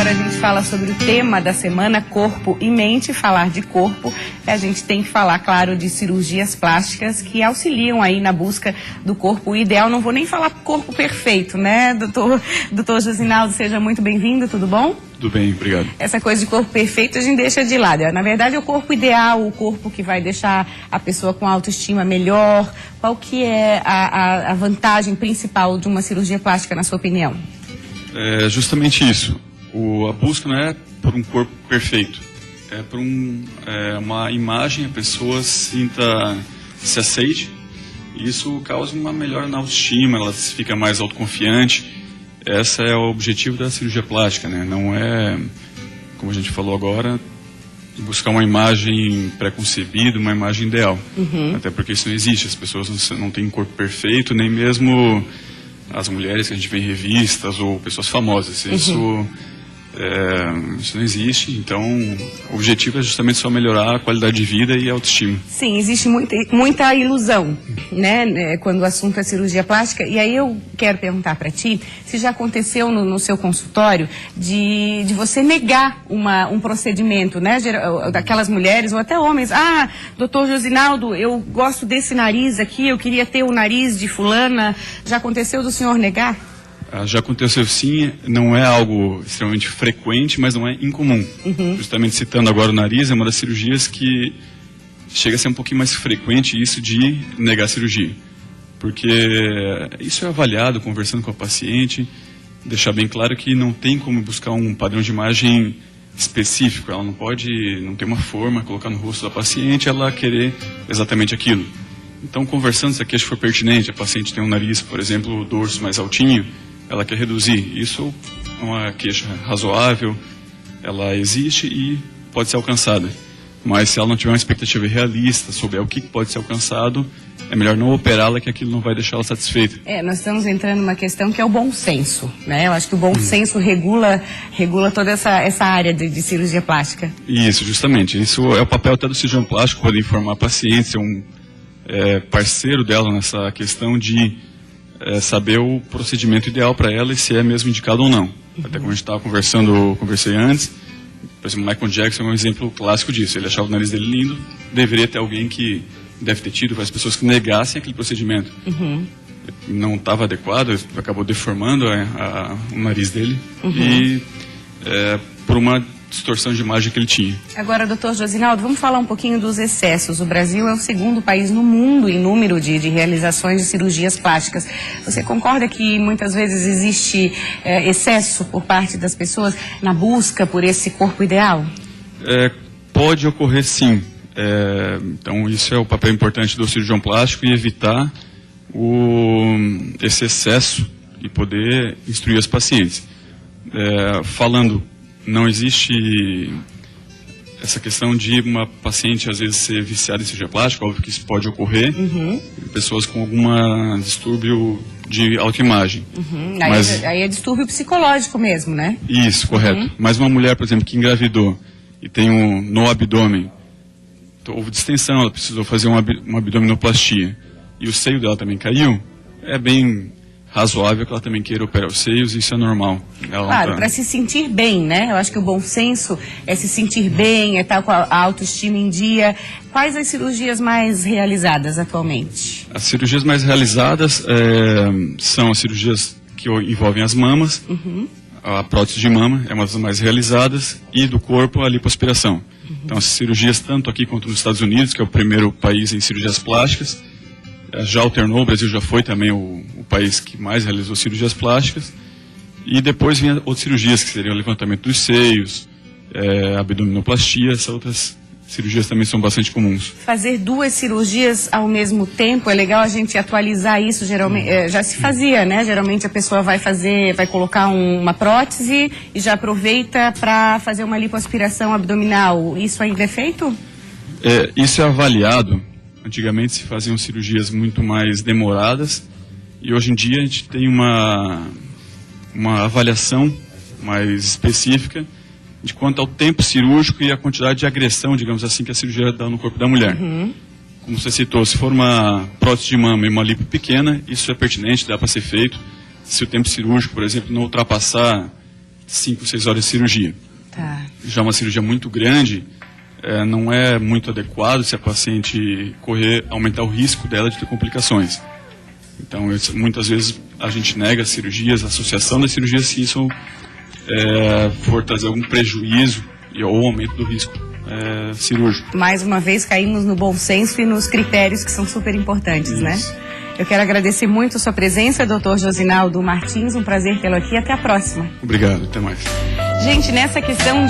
agora a gente fala sobre o tema da semana, corpo e mente. Falar de corpo, a gente tem que falar, claro, de cirurgias plásticas que auxiliam aí na busca do corpo ideal. Não vou nem falar corpo perfeito, né, doutor Josinaldo, seja muito bem-vindo, tudo bom? Tudo bem, obrigado. Essa coisa de corpo perfeito a gente deixa de lado. Na verdade, é o corpo ideal, o corpo que vai deixar a pessoa com autoestima melhor. Qual que é a vantagem principal de uma cirurgia plástica, na sua opinião? É justamente isso. A busca não é por um corpo perfeito. É por uma imagem, a pessoa se aceite. E isso causa uma melhora na autoestima, ela fica mais autoconfiante. Esse é o objetivo da cirurgia plástica, né? Não é, como a gente falou agora, buscar uma imagem pré-concebida, uma imagem ideal. Até porque isso não existe, as pessoas não têm corpo perfeito, nem mesmo as mulheres que a gente vê em revistas ou pessoas famosas. Isso não existe, então o objetivo é justamente só melhorar a qualidade de vida e a autoestima. Sim, existe muita ilusão, né, quando o assunto é cirurgia plástica. E aí eu quero perguntar para ti, se já aconteceu no seu consultório de você negar um procedimento, né, daquelas mulheres ou até homens. Ah, doutor Josinaldo, eu gosto desse nariz aqui, eu queria ter o nariz de fulana. Já aconteceu do senhor negar? Já aconteceu sim, não é algo extremamente frequente, mas não é incomum. Justamente citando agora o nariz, é uma das cirurgias que chega a ser um pouquinho mais frequente isso de negar a cirurgia. Porque isso é avaliado, conversando com a paciente, deixar bem claro que não tem como buscar um padrão de imagem específico, ela não tem uma forma, colocar no rosto da paciente, ela querer exatamente aquilo. Então, conversando, se a queixa for pertinente, a paciente tem um nariz, por exemplo, o dorso mais altinho, ela quer reduzir. Isso é uma queixa razoável, ela existe e pode ser alcançada. Mas se ela não tiver uma expectativa realista sobre o que pode ser alcançado, é melhor não operá-la, que aquilo não vai deixá-la satisfeita. Nós estamos entrando numa questão que é o bom senso, né? Eu acho que o bom senso regula toda essa área de cirurgia plástica. Isso, justamente. Isso é o papel até do cirurgião plástico, poder informar a paciente, ser um parceiro dela nessa questão de saber o procedimento ideal para ela e se é mesmo indicado ou não. Até como a gente estava conversei antes, por exemplo, Michael Jackson é um exemplo clássico disso. Ele achava o nariz dele lindo, deveria ter alguém que deve ter tido, as pessoas que negassem aquele procedimento. Não estava adequado, acabou deformando o nariz dele e por uma distorção de imagem que ele tinha. Agora, doutor Josinaldo, vamos falar um pouquinho dos excessos. O Brasil é o segundo país no mundo em número de realizações de cirurgias plásticas. Você concorda que muitas vezes existe excesso por parte das pessoas na busca por esse corpo ideal? Pode ocorrer sim. Então, isso é o papel importante do cirurgião plástico e evitar esse excesso e poder instruir as pacientes. Não existe essa questão de uma paciente, às vezes, ser viciada em cirurgia plástica, óbvio que isso pode ocorrer, pessoas com algum distúrbio de autoimagem. Aí é distúrbio psicológico mesmo, né? Isso, correto. Mas uma mulher, por exemplo, que engravidou e tem no abdômen, houve distensão, ela precisou fazer uma abdominoplastia, e o seio dela também caiu, é bem razoável que ela também queira operar os seios, isso é normal. Claro, para se sentir bem, né? Eu acho que o bom senso é se sentir bem, é estar com a autoestima em dia. Quais as cirurgias mais realizadas atualmente? As cirurgias mais realizadas são as cirurgias que envolvem as mamas, a prótese de mama é uma das mais realizadas, e do corpo a lipoaspiração. Então, as cirurgias tanto aqui quanto nos Estados Unidos, que é o primeiro país em cirurgias plásticas, já alternou, o Brasil já foi também o país que mais realizou cirurgias plásticas, e depois vinha outras cirurgias, que seriam o levantamento dos seios, abdominoplastia, essas outras cirurgias também são bastante comuns. Fazer duas cirurgias ao mesmo tempo, é legal a gente atualizar isso, geralmente, já se fazia, né? Geralmente a pessoa vai colocar uma prótese e já aproveita para fazer uma lipoaspiração abdominal. Isso ainda é feito? Isso é avaliado. Antigamente se faziam cirurgias muito mais demoradas e hoje em dia a gente tem uma avaliação mais específica de quanto ao tempo cirúrgico e a quantidade de agressão, digamos assim, que a cirurgia dá no corpo da mulher. Como você citou, se for uma prótese de mama e uma lipo pequena, isso é pertinente, dá para ser feito. Se o tempo cirúrgico, por exemplo, não ultrapassar 5, 6 horas de cirurgia. Tá. Já uma cirurgia muito grande, não é muito adequado se a paciente aumentar o risco dela de ter complicações. Então, muitas vezes a gente nega as cirurgias, a associação das cirurgias, se isso for trazer algum prejuízo ou aumento do risco cirúrgico. Mais uma vez, caímos no bom senso e nos critérios que são super importantes, né? Eu quero agradecer muito a sua presença, Dr. Josinaldo Martins. Um prazer tê-lo aqui. Até a próxima. Obrigado. Até mais. Gente, nessa questão